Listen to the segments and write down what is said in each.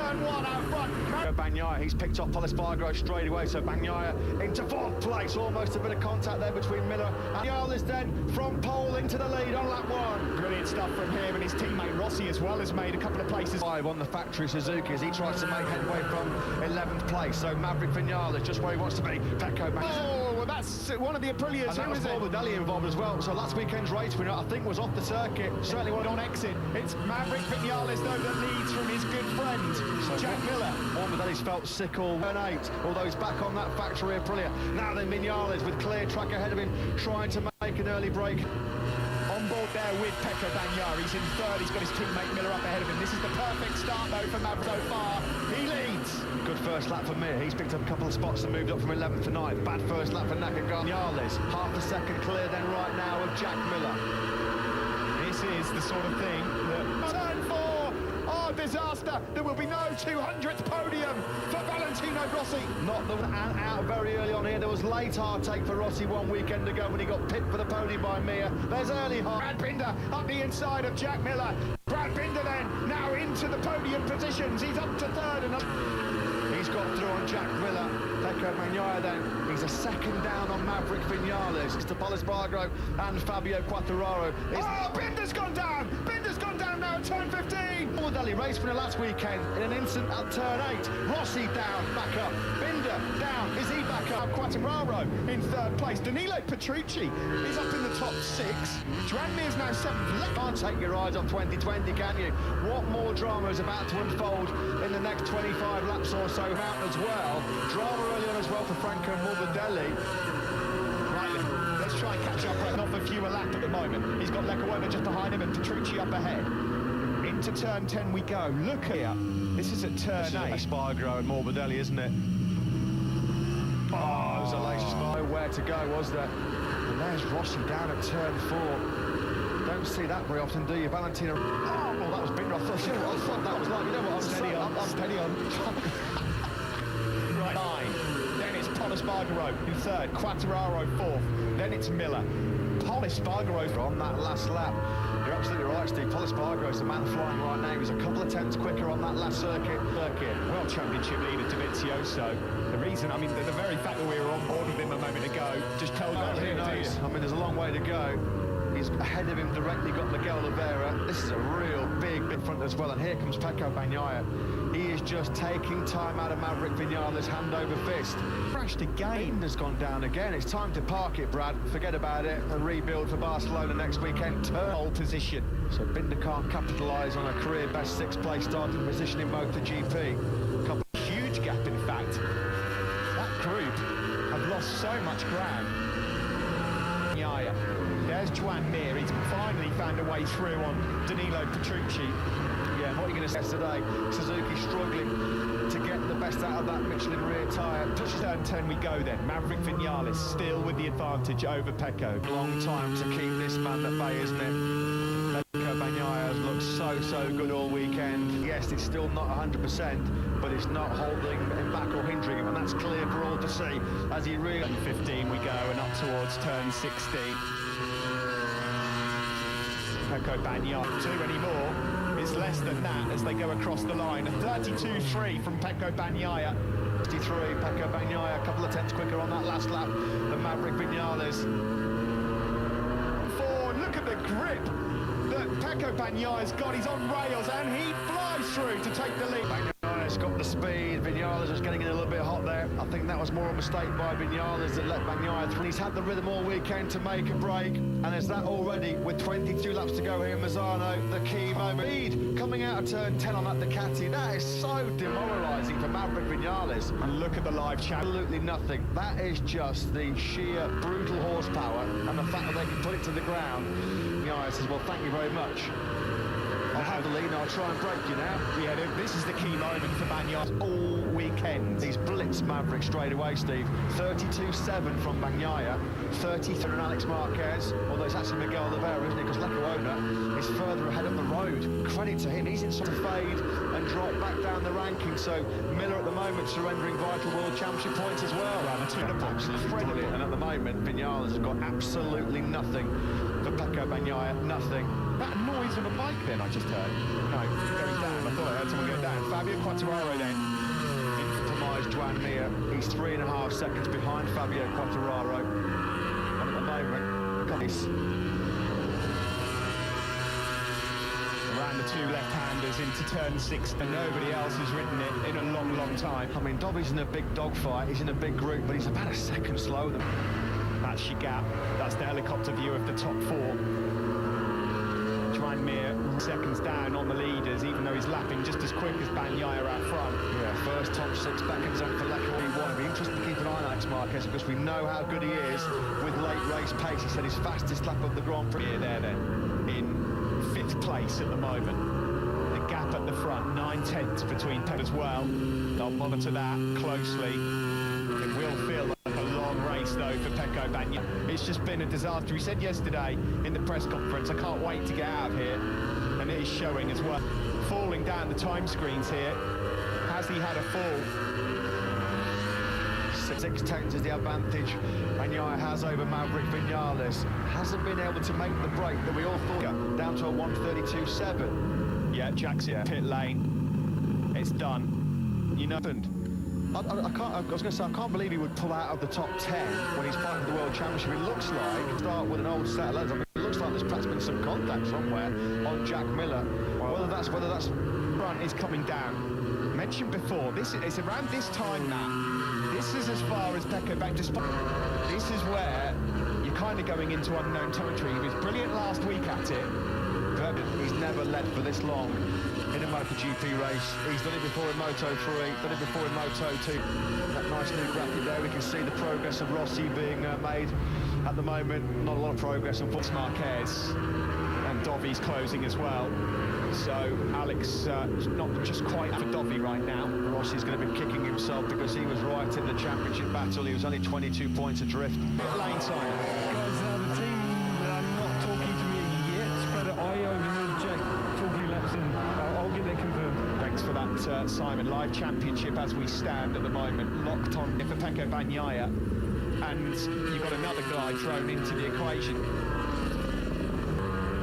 turn one out front. Bagnaia, he's picked off Espargaro straight away, so Bagnaia into fourth place, almost a bit of contact there between Miller and Vinales then from pole into the lead on lap one. Brilliant stuff from him, and his teammate Rossi as well has made a couple of places. Five on the factory Suzuki as he tries to make headway from 11th place, so Maverick Vinales just where he wants to be. Pecco Oh, well, that's one of the Aprilias. And that was Morbidelli involved as well, so last weekend's race winner I think was off the circuit, certainly one on exit. It's Maverick Vinales though that leads from his good friend so Jack Miller. Morbidelli's felt sick all turn 8, although he's back on that factory Aprilia. Now then Vinales with clear track ahead of him, trying to make an early break. On board there with Pecco Bagnaia, he's in third, he's got his teammate Miller up ahead of him. This is the perfect start though for Maverick so far. He leads. Good first lap for Mir, he's picked up a couple of spots and moved up from 11th to 9th. Bad first lap for Vinales, half a second clear then right now of Jack Miller. This is the sort of thing that... Turn 4! Oh, disaster! There will be no 200th podium for Valentino Rossi. Not the one and out very early on here. There was late hard take for Rossi one weekend ago when he got picked for the podium by Mir. There's early hard. Brad Binder up the inside of Jack Miller. Brad Binder then now into the podium positions. He's up to third and up. He's got through on Jack Miller. Pecco Bagnaia then. He's a second down on Maverick Vinales. It's to Espargaro and Fabio Quartararo. Oh, Binder's gone down! Binder's gone down now at turn 15! Morbidelli race winner last weekend in an instant at turn 8. Rossi down, back up. Binder down. Is he back up? Quartararo in third place. Danilo Petrucci is up in the top 6. Joan Mir's now 7th. Can't take your eyes off 2020, can you? What more drama is about to unfold in the next 25 laps or so out as well? Drama early on as well for Franco Morbidelli. Right, let's try and catch up. Not for fewer lap at the moment. He's got Lecco just behind him and Petrucci up ahead. Into turn 10 we go. Look here. This is at turn 8. Espargaro and Morbidelli, isn't it? Oh, it was a lace nowhere to go, was there? And there's Rossi down at turn 4. Don't see that very often, do you? Valentino. Oh, well, that was big. I thought that was like, you know what? I'm steady on. Right. 9. Then it's Espargaro in third. Quartararo 4th. Then it's Miller. Espargaro on that last lap. You're absolutely right, Steve. Espargaro's the man flying right now. He's a couple of tenths quicker on that last circuit. World Championship leader Dovizioso. The reason, I mean, the very fact that we were on board with him a moment ago just tells you who knows. I mean, there's a long way to go. He's ahead of him directly, got Miguel Oliveira. This is a real big front as well. And here comes Pecco Bagnaia. He is just taking time out of Maverick Vinales hand over fist. Crashed again. Binder's gone down again. It's time to park it, Brad. Forget about it and rebuild for Barcelona next weekend. Pole position. So Binder can't capitalise on a career best 6th place starting position in MotoGP. Huge gap, in fact. That group have lost so much ground. There's Joan Mir. He's finally found a way through on Danilo Petrucci. Yeah, what are you going to say today? Suzuki struggling to get the best out of that Michelin rear tyre. Turn 10 we go then. Maverick Vinales still with the advantage over Pecco. Long time to keep this man at bay, isn't it? Pecco Bagnaia has looked so good all weekend. Yes, it's still not 100%, but it's not holding him back or hindering him, and that's clear for all to see as he really... 15 we go and up towards turn 16. Pecco Bagnaia 2 anymore. It's less than that as they go across the line. 32.3 from Pecco Bagnaia. 63, Pecco Bagnaia, a couple of tenths quicker on that last lap than Maverick Vinales. 4, look at the grip that Pecco Bagnaia's got. He's on rails and he flies through to take the lead. Bagnaia's got the speed. Vinales was getting in a little bit hot there. I think that was more a mistake by Vinales that let Bagnaia through. He's had the rhythm all weekend to make a break, and there's that already with 22 laps to go here in Misano. The key moment. Speed coming out of turn 10 on that Ducati. That is so demoralising for Maverick Vinales. And look at the live chat. Absolutely nothing. That is just the sheer brutal horsepower and the fact that they can put it to the ground. Vinales says, well, thank you very much. I'll have the lead, I'll try and break you now. Yeah, this is the key moment for Bagnaia all weekend. He's blitzed Maverick straight away, Steve. 32.7 from Bagnaia, 33 from Alex Marquez, although it's actually Miguel Oliveira, isn't it? Because Lecco is further ahead up the road. Credit to him, he's in sort of fade and drop back down the ranking. So Miller at the moment surrendering vital World Championship points as well. Incredible. And at the moment, Vinales has got absolutely nothing for Pecco Bagnaia, nothing. that noise of a bike then I just heard? No, going down. I thought I heard someone go down. Fabio Quartararo then. Demised Joan Mir. He's 3.5 seconds behind Fabio Quartararo. And at the moment, got this. Around the two left-handers into turn 6, and nobody else has ridden it in a long, long time. I mean, Dobby's in a big dogfight. He's in a big group, but he's about a second slower than. That's your gap. That's the helicopter view of the top 4. Joan Mir seconds down on the leaders, even though he's lapping just as quick as Bagnaia out front. Yeah, first top 6 back in zone for Leclerc. It'll be interesting to keep an eye on Alex Marquez because we know how good he is with late race pace. He said his fastest lap of the Grand Prix. There then, in 5th place at the moment. The gap at the front, 9/10 between Pep as well. They'll monitor that closely. It will feel like a long race though for Pecco Bagnaia. It's just been a disaster. He said yesterday in the press conference, I can't wait to get out of here, and it is showing as well. Falling down the time screens here. Has he had a fall? 6/10 is the advantage Bagnaia has over Maverick Vinales. Hasn't been able to make the break that we all thought, down to a 1:32.7. Yeah, Jack's in pit lane. It's done. You know. I was going to say, I can't believe he would pull out of the top 10 when he's fighting for the World Championship. It looks like, start with an old set of legs. I mean, it looks like there's perhaps been some contact somewhere on Jack Miller. Well, whether that's front is coming down. Mentioned before, it's around this time now. This is as far as Pecco Bagnaia. This is where you're kind of going into unknown territory. He was brilliant last week at it, but he's never led for this long in a MotoGP race. He's done it before in Moto 3, done it before in Moto 2. That nice new graphic there, we can see the progress of Rossi being made at the moment. Not a lot of progress on Marquez, and Dovi's closing as well. So Alex not just quite for Dovi right now. Rossi's going to be kicking himself because he was right in the championship battle. He was only 22 points adrift. Lane Simon. Guys, the team are not talking to me yet, but I overheard Jack talking laps in. I'll get that confirmed. Thanks for that, Simon. Live championship as we stand at the moment, locked on for Pecco Bagnaia, and you've got another guy thrown into the equation.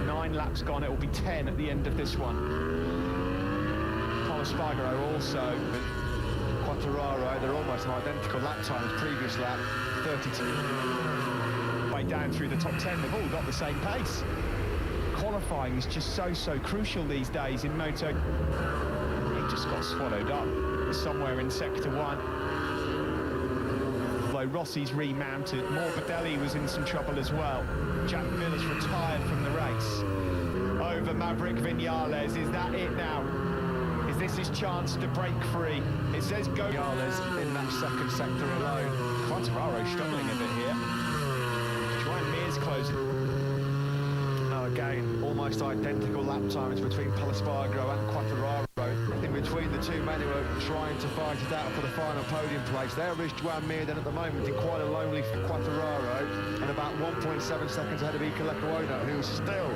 9 laps gone, it will be 10 at the end of this one. Spargaro also, but Quartararo, they're almost an identical lap time as previous lap, 32. Way down through the top 10, they've all got the same pace. Qualifying is just so crucial these days in Moto. He just got swallowed up somewhere in sector 1. Although Rossi's remounted, Morbidelli was in some trouble as well. Jack Miller's retired from the race. Over Maverick Vinales, is that it now? Is this his chance to break free? It says go. Vinales in that second sector alone. Quartararo struggling a bit here. Joan Mir's closing. Now again, almost identical lap times between Spargaro and Quartararo. In between the two men who are trying to fight it out for the final podium place. There is Joan Mir then at the moment in quite a lonely Quartararo and about 1.7 seconds ahead of Iker Lecuona, who's still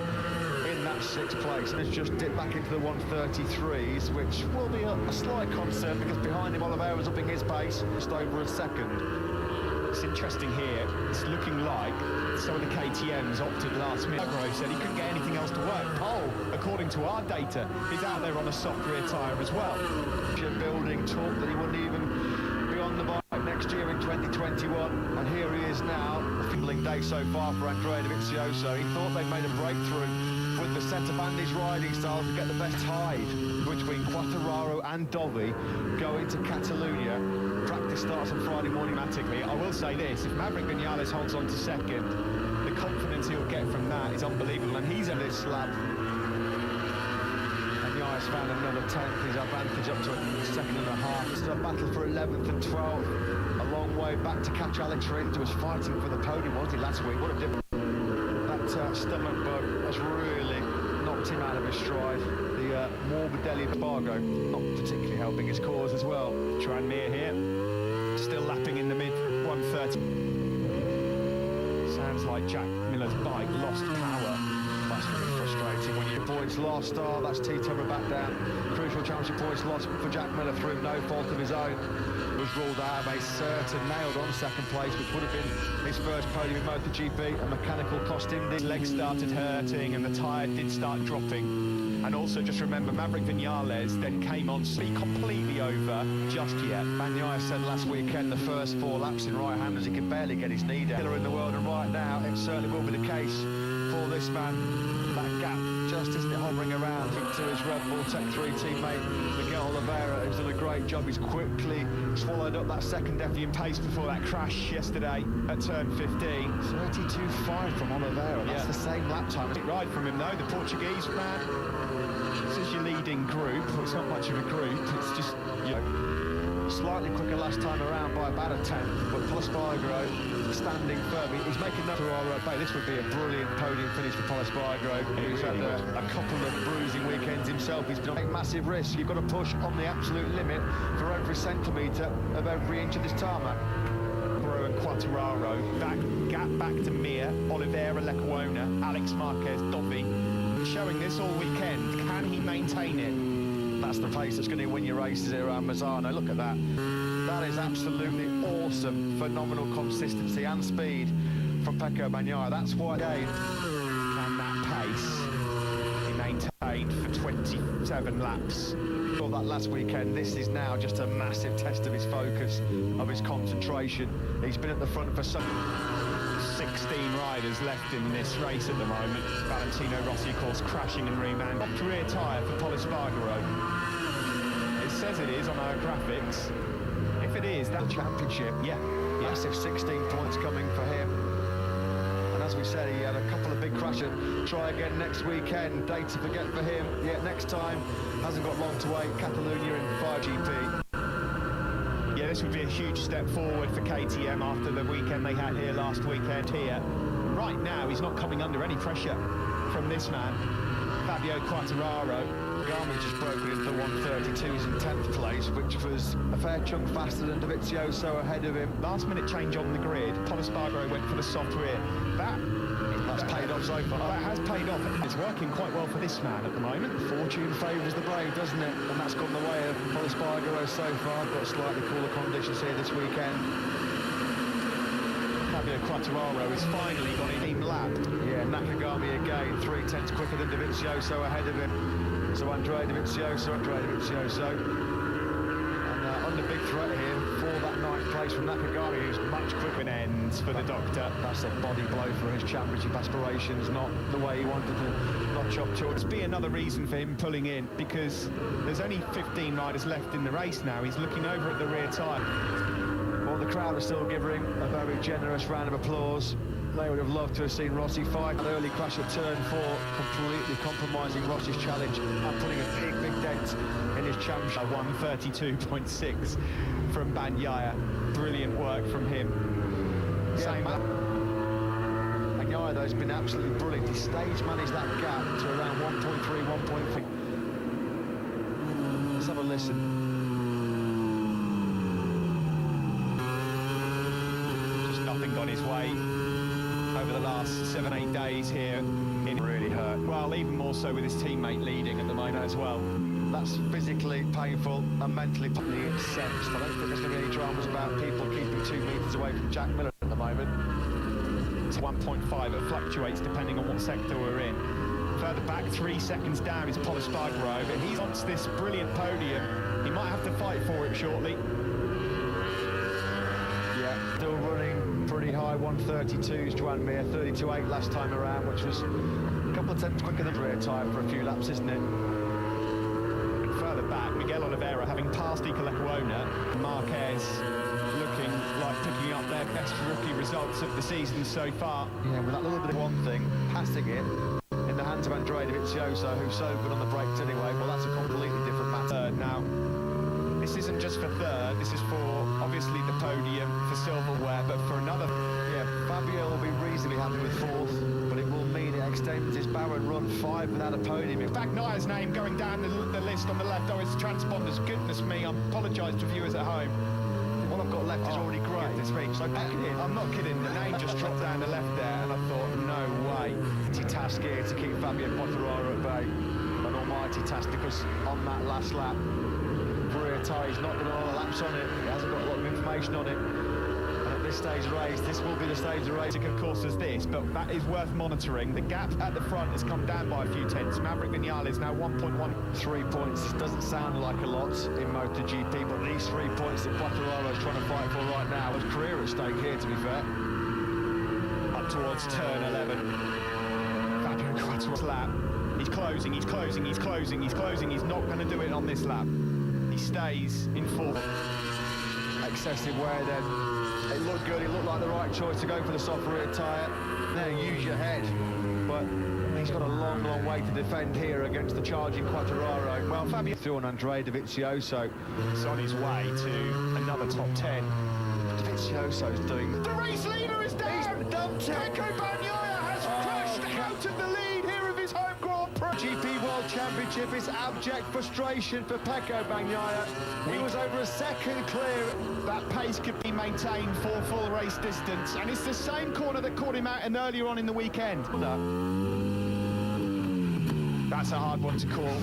in that 6th place. And it's just dipped back into the 1:33s, which will be a slight concern because behind him Oliveira's upping his pace just over a second. It's interesting here, it's looking like some of the KTMs opted last minute. Agro said he couldn't get anything else to work. Pole, according to our data, is out there on a soft rear tyre as well. Building talk that he wouldn't even be on the bike next year in 2021, and here he is now. A fiddling day so far for Andrea Dovizioso. He thought they'd made a breakthrough with the centre bandage riding style to get the best hide between Quartararo and Dovi going to Catalunya. Practice starts on Friday morning. Automatically, I will say this, if Maverick Vinales holds on to second, the confidence he'll get from that is unbelievable, and he's in this lap. Bagnaia found another 10th, his advantage up to a second and a half. It's a battle for 11th and 12th, a long way back to catch Alex Rins, who was fighting for the podium, wasn't he, last week? What a difference. That stomach bug has really knocked him out of his stride. The Morbidelli Spargo not particularly helping his cause as well. Joan Mir here, still lapping in the mid 1:30. Sounds like Jack Miller's bike lost power. Must have been frustrating when you avoid points lost. Oh, that's T-Tubber back down. Crucial championship points lost for Jack Miller through no fault of his own. Was ruled out of a certain nailed on second place, which would have been his first podium in MotoGP. A mechanical cost him. His legs started hurting and the tyre did start dropping. And also just remember, Maverick Vinales then came on completely over just yet. Bagnaia said last weekend the first 4 laps in right-handers he could barely get his knee down. Killer in the world, and right now it certainly will be the case for this man. That gap just isn't it hovering around to his Red Bull Tech 3 teammate Miguel Oliveira, who's done a great job. He's quickly swallowed up that second Defiant pace before that crash yesterday at turn 15. 32.5 from Oliveira. That's the same lap time. Ride from him though, the Portuguese man. This is your leading group. Well, it's not much of a group. It's just, you know, slightly quicker last time around by about a tenth, but Espargaro standing firm. He's making that to our bay. This would be a brilliant podium finish for Espargaro, who's had a couple of bruising weekends himself. He's been taking massive risks. You've got to push on the absolute limit for every centimetre of every inch of this tarmac. And Quartararo, that gap back to Mir, Oliveira, Lecuona, Alex Marquez, Dovi, showing this all weekend. Can he maintain it? That's the pace that's going to win your races here around Mazzano. Look at that. That is absolutely awesome. Phenomenal consistency and speed from Pecco Bagnaia. That's why again, can that pace be maintained for 27 laps? All that last weekend, this is now just a massive test of his focus, of his concentration. He's been at the front for some 16 riders left in this race at the moment. Valentino Rossi, of course, crashing and remanded. Rear tyre for Espargaro. It says it is on our graphics. If it is, that championship, massive 16 points coming for him. And as we said, he had a couple of big crashes. Try again next weekend. Day to forget for him. Yet next time, hasn't got long to wait. Catalunya in 5GP. Yeah, this would be a huge step forward for KTM after the weekend they had here last weekend here. Right now, he's not coming under any pressure from this man, Fabio Quartararo. Garmin just broken into 132s in 10th place, which was a fair chunk faster than Dovizioso ahead of him. Last minute change on the grid. Espargaro went for the soft rear. That's paid off so far. That has paid off. It's working quite well for this man at the moment. Fortune favours the brave, doesn't it? And that's gone the way of Espargaro so far. Got slightly cooler conditions here this weekend. Fabio Quartararo has finally got a team lap. Yeah, Nakagami again, 3/10 quicker than Dovizioso ahead of him. So Andrea Dovizioso. And under big threat here for that 9th place from Nakagami, who's much quicker. Ends for the doctor. That's a body blow for his championship aspirations, not the way he wanted to notch up to. It's be another reason for him pulling in, because there's only 15 riders left in the race now. He's looking over at the rear tyre. Well, the crowd are still giving him a very generous round of applause. They would have loved to have seen Rossi fight. An early crash at turn 4, completely compromising Rossi's challenge and putting a big dent in his championship. 132.6 from Bagnaia. Brilliant work from him. Same man. Bagnaia, though, has been absolutely brilliant. He stage managed that gap to around 1.3, 1.3. Let's have a listen. Just nothing got his way over the last 7-8 days here. It really hurt. Well, even more so with his teammate leading at the moment as well. That's physically painful and mentally incensed. I don't think there's going to be any dramas about people keeping 2 metres away from Jack Miller at the moment. It's 1.5. It fluctuates depending on what sector we're in. Further back, 3 seconds down is Espargaro, but he wants this brilliant podium. He might have to fight for it shortly. Yeah, still running pretty high, 132s, Joan Mir, 32.8 last time around, which was a couple of tenths quicker than rear tyre for a few laps, isn't it? Further back, Miguel Oliveira having passed Lecuona, Marquez looking like picking up their best rookie results of the season so far. Yeah, with that little bit of one thing, passing it in the hands of Andrea Dovizioso, who's so good on the brakes anyway. Well, that's a completely different matter. Now, this isn't just for third, this is for obviously the podium for silverware, but for another. Yeah, Fabio will be reasonably happy with 4th, but it will mean it extends his barren run 5 without a podium. Bagnaia's name going down the list on the left. Oh, it's transponders. Goodness me, I apologise to viewers at home. What I've got left is already great. So back in. I'm not kidding, the name just dropped down the left there, and I thought, no way. almighty task here to keep Fabio Quartararo at bay. An almighty task because on that last lap, rear tyre, he's not got a lot of laps on it. He hasn't got a lot of information on it. And at this stage of the race, this will be the stage of the race. Of course, as this, but that is worth monitoring. The gap at the front has come down by a few tenths. Maverick Vinales now 1.1. 3 points. This doesn't sound like a lot in MotoGP, but these 3 points that Quartararo is trying to fight for right now, his career at stake here, to be fair. Up towards turn 11. Fabio Quartararo's lap. He's closing, he's closing, he's closing, he's closing. He's not going to do it on this lap. He stays in fourth. Excessive wear then. It looked good, it looked like the right choice to go for the soft rear tyre. There, use your head. But he's got a long, long way to defend here against the charging Quartararo. Well, Fabio through on Andrea Dovizioso. He's on his way to another top 10. Dovizioso's doing... The race leader is down! He's dumped it! Pecco Bagnaia has crashed out of the lead here of his home Grand Prix. GP World Championship is abject frustration for Pecco Bagnaia. He was over a second clear. That pace could be maintained for full race distance, and it's the same corner that caught him out and earlier on in the weekend. That's a hard one to call.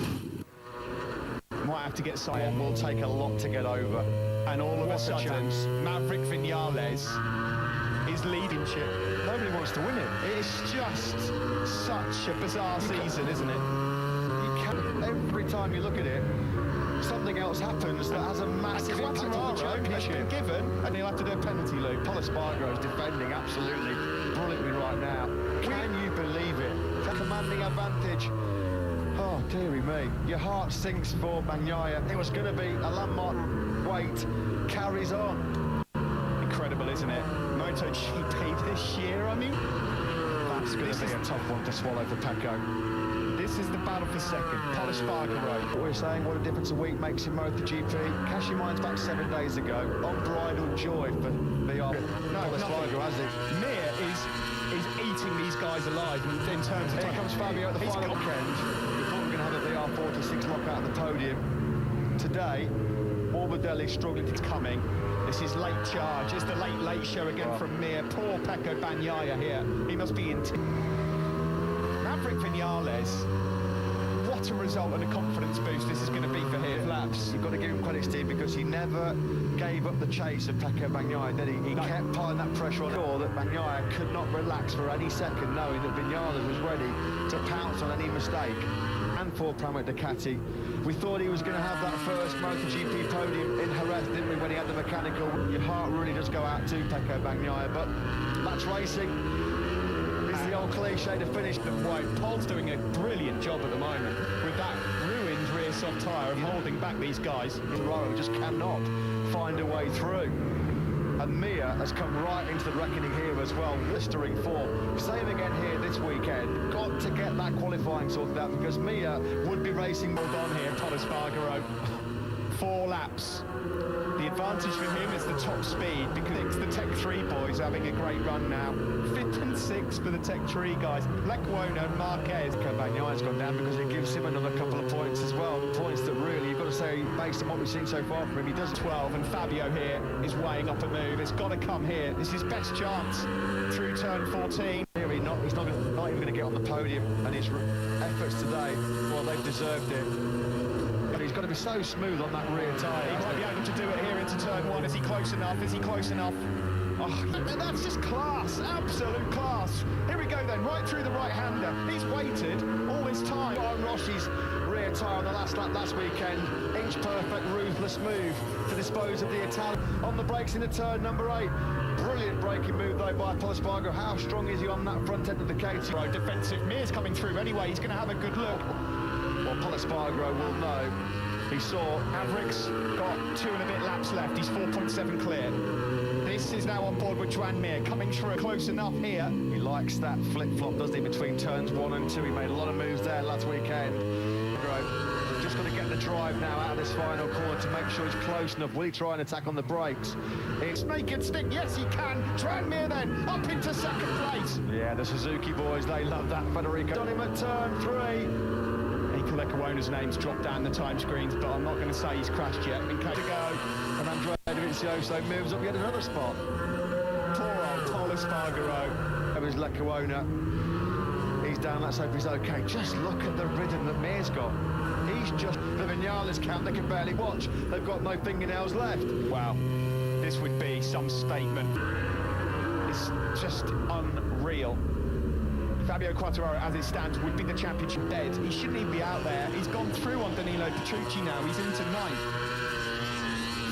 Might have to get side. Will take a lot to get over. And all of a What a sudden, chance. Maverick Vinales is leading ship. Nobody wants to win it. It's just such a bizarre season, isn't it? You can, every time you look at it, something else happens that has a massive impact on the Quartararo has championship. been given, and he'll have to do a penalty loop. Espargaro is defending absolutely brilliantly right now. Can you believe it? It's a commanding advantage. Oh, dearie me. Your heart sinks for Bagnaia. It was going to be a landmark wait. Carries on. Incredible, isn't it? MotoGP this year, I mean, That's going to be a tough one to swallow for Pecco. this is the battle for second. Pol Espargaro. We're saying what a difference a week makes in MotoGP. Cash your minds back 7 days ago. Unbridled joy for VR. Pol Espargaro, has he? Mir is eating these guys alive in terms of Here comes Fabio at the final weekend. We thought we were going to have a VR46 lockout at the podium. Today, Morbidelli struggling to coming. This is late charge. It's the late show again from Mir. Poor Pecco Bagnaia here. He must be in. Maverick Vinales. What a result and a confidence boost this is going to be for him. laps. You've got to give him credit, Steve, because he never gave up the chase of Pecco Bagnaia, did he? He kept piling that pressure on. Sure that Bagnaia could not relax for any second, knowing that Vinales was ready to pounce on any mistake. And for Pramac Ducati, we thought he was going to have that first MotoGP podium in Jerez, didn't we, when he had the mechanical? Your heart really does go out to Pecco Bagnaia, but that's racing. It's the old cliche to finish the way. Pol's doing a brilliant job at the moment with that ruined rear soft tyre of holding back these guys. Quartararo just cannot find a way through. And Mir has come right into the reckoning here as well, blistering form. Same again here this weekend. Got to get that qualifying sorted out because Mir would be racing more On here, Pol Espargaro. 4 laps. The advantage for him is the top speed because the Tech 3 boys having a great run now. 5th and 6th for the Tech 3 guys. Lecuona and Marquez. Bagnaia's gone down because it gives him another couple of points as well. Points that really, you've got to say, based on what we've seen so far from him, he does 12, and Fabio here is weighing up a move. It's got to come here. This is his best chance through turn 14. Here he's not even going to get on the podium, and his efforts today, well, they've deserved it. And he's got to be so smooth on that rear tyre. He might be able to do it here into turn 1. Is he close enough? Is he close enough? Oh, that's just class, absolute class. Here we go then, right through the right-hander. He's waited all this time. Warren Rossi's rear tyre on the last lap last weekend. Inch-perfect, ruthless move to dispose of the Italian. On the brakes into turn number 8. Brilliant braking move though by Pol Espargaro. How strong is he on that front end of the cage? Defensive. Mir's coming through anyway. He's going to have a good look. Well, Pol Espargaro will know. He saw Maverick's got 2 and a bit laps left. He's 4.7 clear. This is now on board with Joan Mir, coming through close enough here. He likes that flip-flop, doesn't he, between turns 1 and 2. He made a lot of moves there last weekend. Just got to get the drive now out of this final corner to make sure he's close enough. Will he try and attack on the brakes? It's make it stick. Yes, he can. Joan Mir then up into second place. Yeah, the Suzuki boys, they love that. Federico on him at turn 3. Lecuona's name's dropped down the time screens, but I'm not going to say he's crashed yet. In case to go. And Andrea Dovizioso moves up yet another spot. Poor old Pol Espargaro. That was Lecuona. He's down, let's hope he's okay. Just look at the rhythm that Mir's got. He's just, the Vinales camp, they can barely watch. They've got no fingernails left. Wow, this would be some statement. It's just unreal. Fabio Quartararo, as it stands, would be the championship dead. He shouldn't even be out there. He's gone through on Danilo Petrucci now. He's into ninth.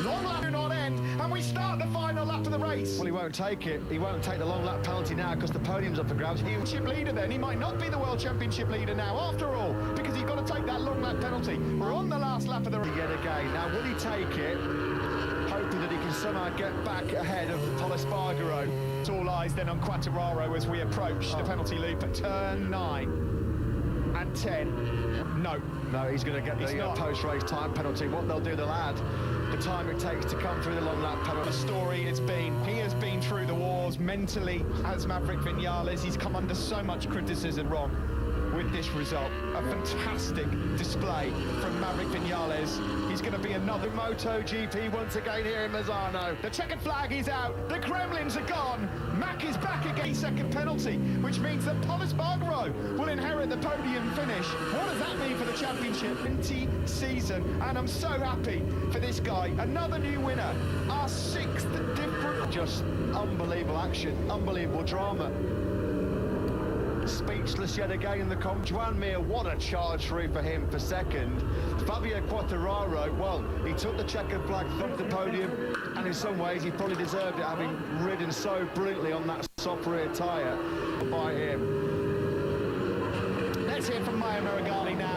Long lap do not end, and we start the final lap of the race. Well, he won't take it. He won't take the long lap penalty now because the podium's up for grabs. Championship leader then. He might not be the world championship leader now after all, because he's got to take that long lap penalty. We're on the last lap of the race. Yet again. Now, will he take it? Hoping that he can somehow get back ahead of Pol Espargaro. It's all eyes then on Quartararo as we approach the penalty loop at turn 9 and 10. No, he's going to get the post-race time penalty. What they'll do, they'll add the time it takes to come through the long lap penalty. The story has been, he has been through the wars mentally as Maverick Vinales. He's come under so much criticism wrong with this result. A fantastic display from Maverick Vinales. He's going to be another Moto GP once again here in Misano. The checkered flag is out. The Kremlins are gone. Mack is back again. Second penalty, which means that Pol Espargaro will inherit the podium finish. What does that mean for the championship 20 season? And I'm so happy for this guy. Another new winner. Our 6th different. Just unbelievable action, unbelievable drama. Speechless yet again in the Juan Mir, what a charge through for him for second. Fabio Quartararo, well, he took the checkered flag from the podium, and in some ways he probably deserved it, having ridden so brilliantly on that soft rear tyre by him. Let's hear from Maya Maragali now.